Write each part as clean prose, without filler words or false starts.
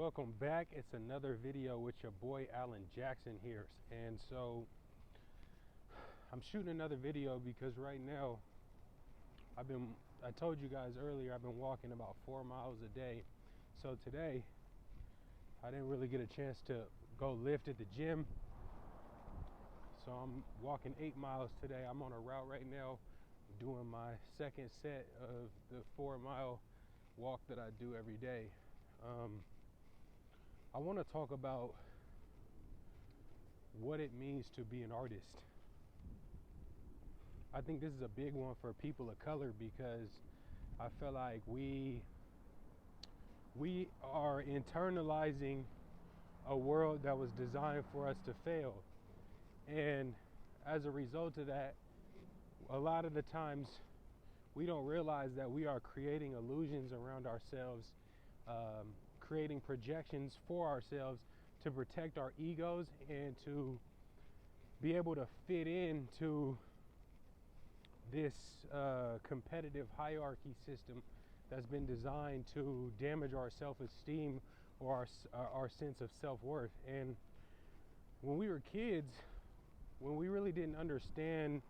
Welcome back. It's another video with your boy Alan Jackson here. And so I'm shooting another video because right now I told you guys earlier, I've been walking about 4 miles a day. So today I didn't really get a chance to go lift at the gym. So I'm walking 8 miles today. I'm on a route right now doing my second set of the 4-mile walk that I do every day. I want to talk about what it means to be an artist. I think this is a big one for people of color because I feel like we are internalizing a world that was designed for us to fail. And as a result of that, a lot of the times we don't realize that we are creating illusions around ourselves, creating projections for ourselves to protect our egos and to be able to fit into this competitive hierarchy system that's been designed to damage our self-esteem or our sense of self-worth. And when we were kids, when we really didn't understand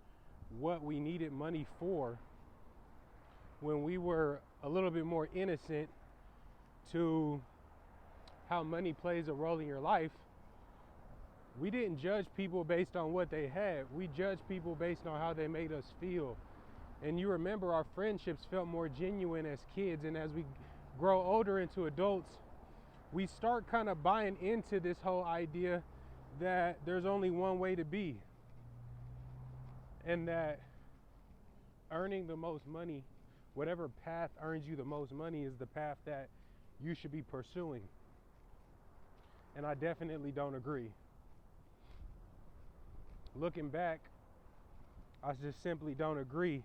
what we needed money for, when we were a little bit more innocent to how money plays a role in your life, we didn't judge people based on what they had. We judged people based on how they made us feel. And you remember our friendships felt more genuine as kids, and as we grow older into adults, we start kind of buying into this whole idea that there's only one way to be, and that earning the most money, whatever path earns you the most money, is the path that you should be pursuing. And I definitely don't agree. Looking back, I just simply don't agree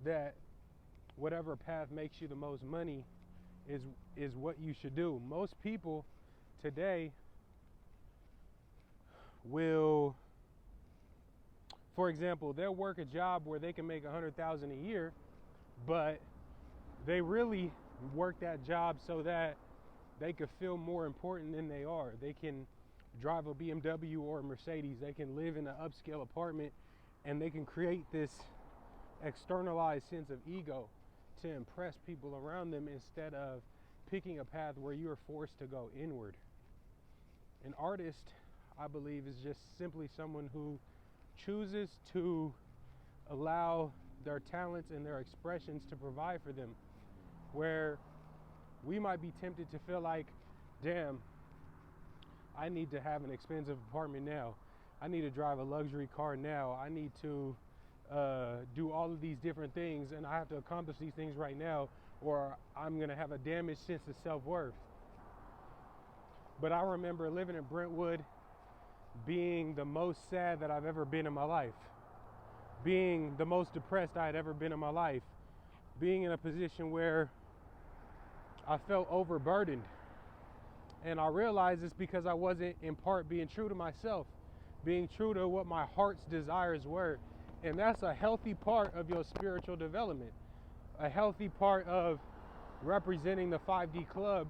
that whatever path makes you the most money is what you should do. Most people today will, for example, they'll work a job where they can make $100,000 a year, but they really work that job so that they could feel more important than they are. They can drive a BMW or a Mercedes. They can live in an upscale apartment, and they can create this externalized sense of ego to impress people around them instead of picking a path where you are forced to go inward. An artist, I believe, is just simply someone who chooses to allow their talents and their expressions to provide for them, where we might be tempted to feel like, damn, I need to have an expensive apartment now. I need to drive a luxury car now. I need to do all of these different things, and I have to accomplish these things right now, or I'm going to have a damaged sense of self-worth. But I remember living in Brentwood, being the most sad that I've ever been in my life, being the most depressed I had ever been in my life, being in a position where I felt overburdened. And I realized it's because I wasn't, in part, being true to myself, being true to what my heart's desires were. And that's a healthy part of your spiritual development. A healthy part of representing the 5D Club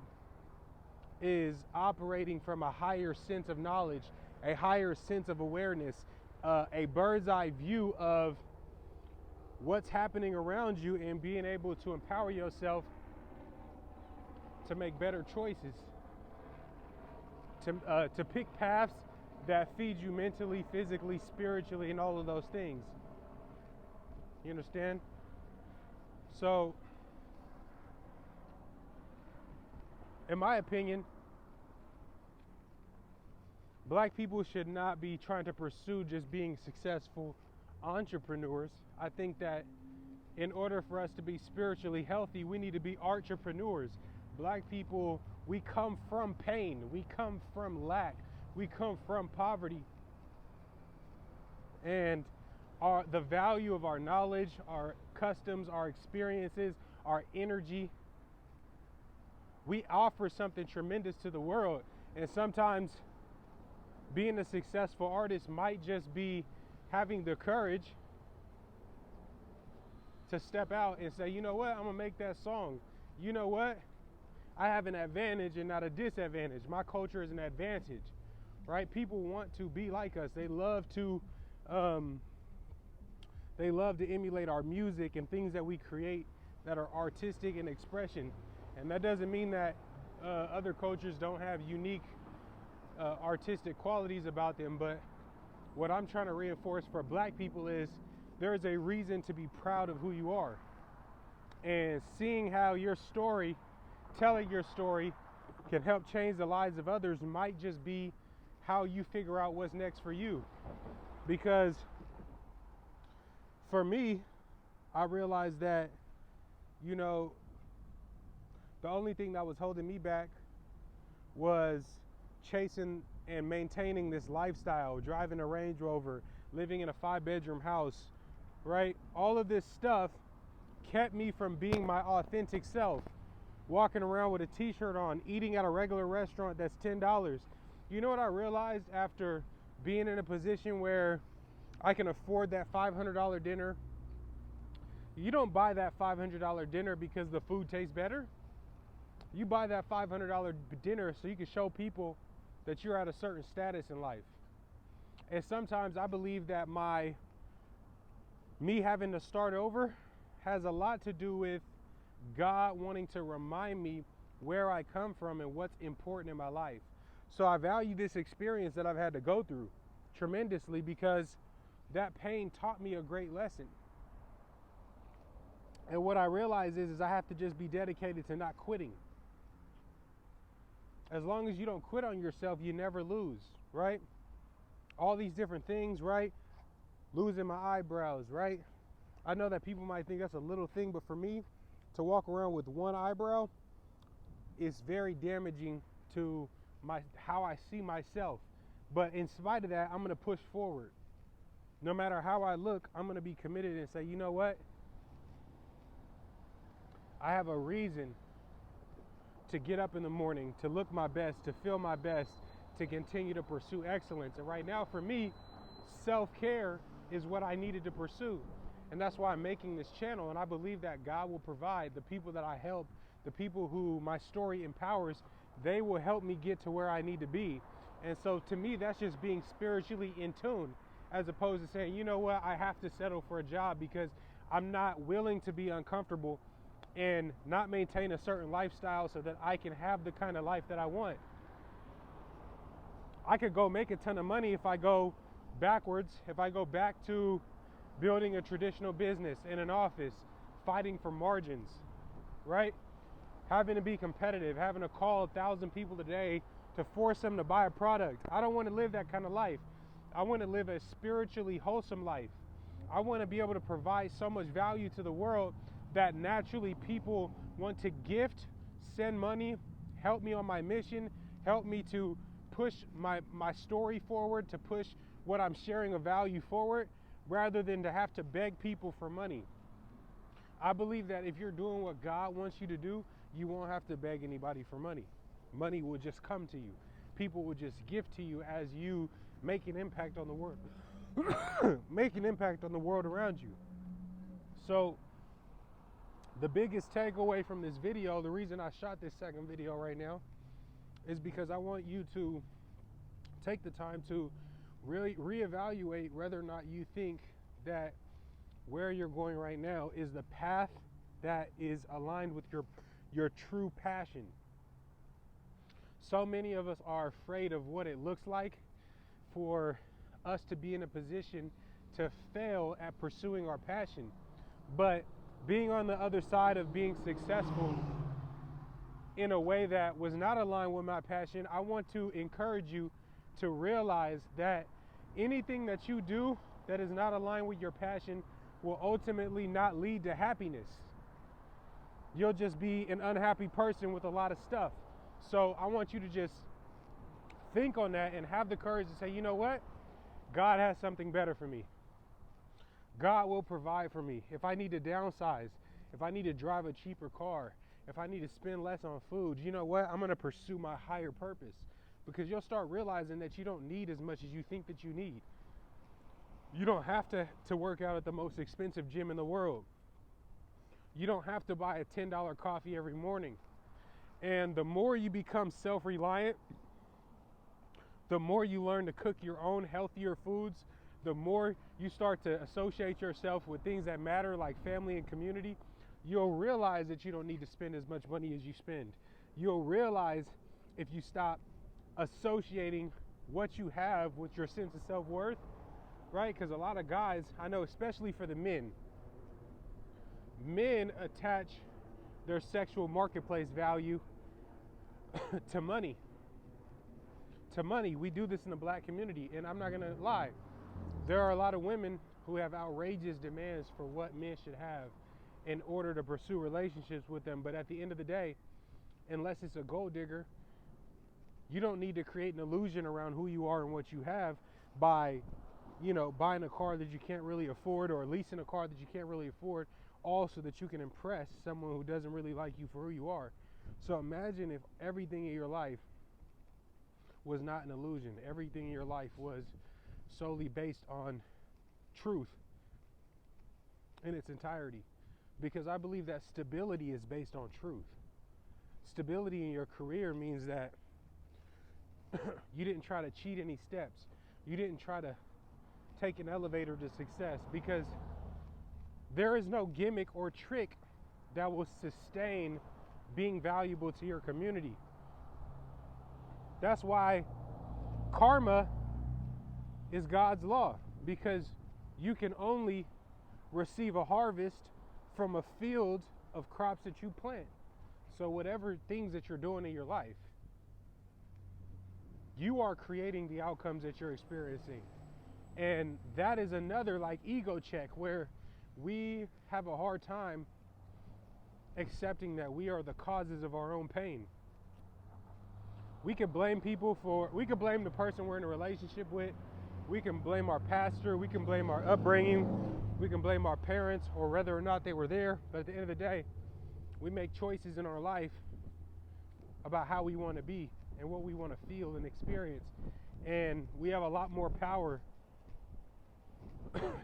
is operating from a higher sense of knowledge, a higher sense of awareness, a bird's eye view of what's happening around you, and being able to empower yourself to make better choices, to pick paths that feed you mentally, physically, spiritually, and all of those things. You understand? So, in my opinion, black people should not be trying to pursue just being successful entrepreneurs. I think that in order for us to be spiritually healthy, we need to be entrepreneurs. Black people, we come from pain, we come from lack, we come from poverty. And the value of our knowledge, our customs, our experiences, our energy, we offer something tremendous to the world. And sometimes being a successful artist might just be having the courage to step out and say, you know what, I'm gonna make that song. You know what? I have an advantage and not a disadvantage. My culture is an advantage, right? People want to be like us. Um, they love to emulate our music and things that we create that are artistic in expression. And that doesn't mean that other cultures don't have unique artistic qualities about them, but what I'm trying to reinforce for black people is there's a reason to be proud of who you are. And seeing how your story, telling your story, can help change the lives of others might just be how you figure out what's next for you. Because for me, I realized that, you know, the only thing that was holding me back was chasing and maintaining this lifestyle, driving a Range Rover, living in a 5-bedroom house, right? All of this stuff kept me from being my authentic self, walking around with a t-shirt on, eating at a regular restaurant that's $10. You know what I realized after being in a position where I can afford that $500 dinner? You don't buy that $500 dinner because the food tastes better. You buy that $500 dinner so you can show people that you're at a certain status in life. And sometimes I believe that me having to start over has a lot to do with God wanting to remind me where I come from and what's important in my life. So I value this experience that I've had to go through tremendously, because that pain taught me a great lesson. And what I realize is I have to just be dedicated to not quitting. As long as you don't quit on yourself, you never lose, right? All these different things, right? Losing my eyebrows, right? I know that people might think that's a little thing, but for me, to walk around with one eyebrow is very damaging to how I see myself. But in spite of that, I'm going to push forward. No matter how I look, I'm going to be committed and say, you know what? I have a reason to get up in the morning, to look my best, to feel my best, to continue to pursue excellence. And right now, for me, self-care is what I needed to pursue. And that's why I'm making this channel. And I believe that God will provide. The people that I help, the people who my story empowers, they will help me get to where I need to be. And so to me, that's just being spiritually in tune, as opposed to saying, you know what, I have to settle for a job because I'm not willing to be uncomfortable and not maintain a certain lifestyle so that I can have the kind of life that I want. I could go make a ton of money if I go backwards, if I go back to building a traditional business in an office, fighting for margins, right? Having to be competitive, having to call 1,000 people a day to force them to buy a product. I don't want to live that kind of life. I want to live a spiritually wholesome life. I want to be able to provide so much value to the world that naturally people want to gift, send money, help me on my mission, help me to push my story forward, to push what I'm sharing of value forward, rather than to have to beg people for money. I believe that if you're doing what God wants you to do, you won't have to beg anybody for money. Money will just come to you. People will just give to you as you make an impact on the world. Make an impact on the world around you. So the biggest takeaway from this video, the reason I shot this second video right now, is because I want you to take the time to really reevaluate whether or not you think that where you're going right now is the path that is aligned with your true passion. So many of us are afraid of what it looks like for us to be in a position to fail at pursuing our passion. But being on the other side of being successful in a way that was not aligned with my passion, I want to encourage you to realize that anything that you do that is not aligned with your passion will ultimately not lead to happiness. You'll just be an unhappy person with a lot of stuff. So I want you to just think on that and have the courage to say, you know what? God has something better for me. God will provide for me. If I need to downsize, if I need to drive a cheaper car, if I need to spend less on food, you know what? I'm going to pursue my higher purpose, because you'll start realizing that you don't need as much as you think that you need. You don't have to work out at the most expensive gym in the world. You don't have to buy a $10 coffee every morning. And the more you become self-reliant, the more you learn to cook your own healthier foods, the more you start to associate yourself with things that matter like family and community, you'll realize that you don't need to spend as much money as you spend. You'll realize if you stop associating what you have with your sense of self-worth, right? Because a lot of guys, I know especially for the men attach their sexual marketplace value to money. To money. We do this in the black community, and I'm not going to lie. There are a lot of women who have outrageous demands for what men should have in order to pursue relationships with them. But at the end of the day, unless it's a gold digger, you don't need to create an illusion around who you are and what you have by, buying a car that you can't really afford or leasing a car that you can't really afford, all so that you can impress someone who doesn't really like you for who you are. So imagine if everything in your life was not an illusion. Everything in your life was solely based on truth in its entirety. Because I believe that stability is based on truth. Stability in your career means that you didn't try to cheat any steps. You didn't try to take an elevator to success, because there is no gimmick or trick that will sustain being valuable to your community. That's why karma is God's law, because you can only receive a harvest from a field of crops that you plant. So whatever things that you're doing in your life, you are creating the outcomes that you're experiencing. And that is another ego check where we have a hard time accepting that we are the causes of our own pain. We can blame we can blame the person we're in a relationship with. We can blame our pastor. We can blame our upbringing. We can blame our parents or whether or not they were there. But at the end of the day, we make choices in our life about how we want to be and what we want to feel and experience. And we have a lot more power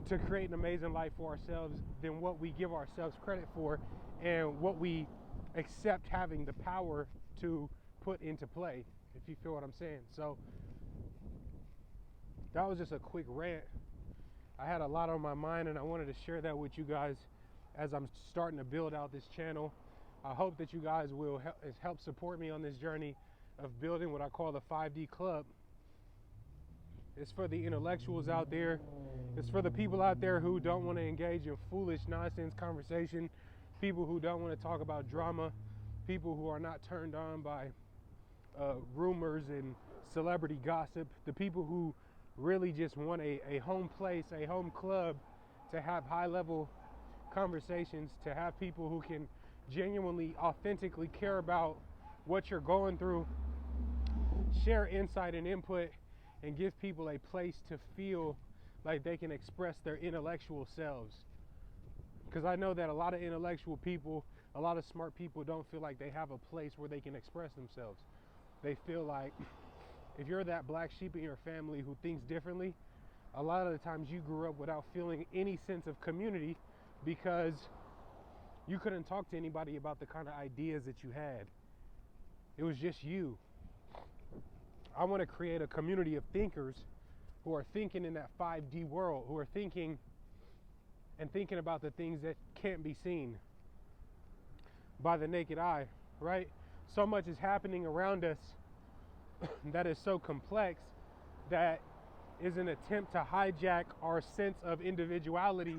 to create an amazing life for ourselves than what we give ourselves credit for and what we accept having the power to put into play, if you feel what I'm saying. So that was just a quick rant. I had a lot on my mind and I wanted to share that with you guys as I'm starting to build out this channel. I hope that you guys will help support me on this journey of building what I call the 5D Club. It's for the intellectuals out there. It's for the people out there who don't want to engage in foolish nonsense conversation, people who don't want to talk about drama, people who are not turned on by rumors and celebrity gossip, the people who really just want a home place, a home club to have high-level conversations, to have people who can genuinely, authentically care about what you're going through, share insight and input, and give people a place to feel like they can express their intellectual selves. Because I know that a lot of intellectual people, a lot of smart people don't feel like they have a place where they can express themselves. They feel like if you're that black sheep in your family who thinks differently, a lot of the times you grew up without feeling any sense of community because you couldn't talk to anybody about the kind of ideas that you had. It was just you. I want to create a community of thinkers who are thinking in that 5D world, who are thinking about the things that can't be seen by the naked eye, right? So much is happening around us that is so complex that is an attempt to hijack our sense of individuality,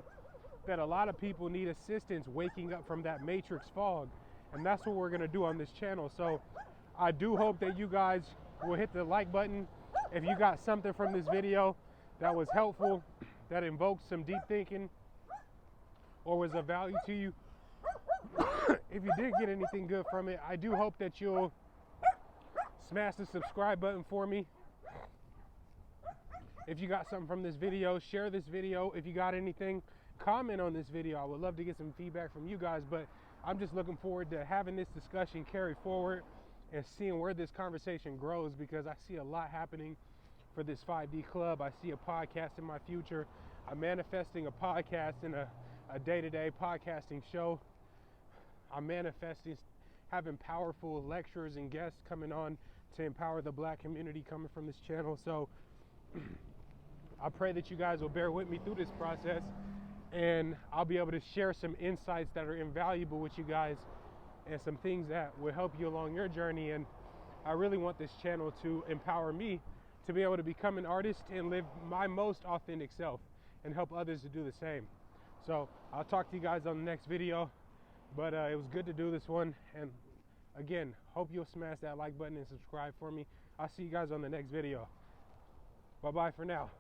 that a lot of people need assistance waking up from that matrix fog. And that's what we're going to do on this channel. So I do hope that you guys will hit the like button if you got something from this video that was helpful, that invoked some deep thinking, or was of value to you. If you did get anything good from it, I do hope that you'll smash the subscribe button for me. If you got something from this video, share this video. If you got anything, comment on this video. I would love to get some feedback from you guys, but I'm just looking forward to having this discussion carry forward and seeing where this conversation grows, because I see a lot happening for this 5D Club. I see a podcast in my future. I'm manifesting a podcast and a day-to-day podcasting show. I'm manifesting having powerful lecturers and guests coming on to empower the black community coming from this channel. So I pray that you guys will bear with me through this process, and I'll be able to share some insights that are invaluable with you guys and some things that will help you along your journey. And I really want this channel to empower me to be able to become an artist and live my most authentic self and help others to do the same. So I'll talk to you guys on the next video, but it was good to do this one. And again, hope you'll smash that like button and subscribe for me. I'll see you guys on the next video. Bye-bye for now.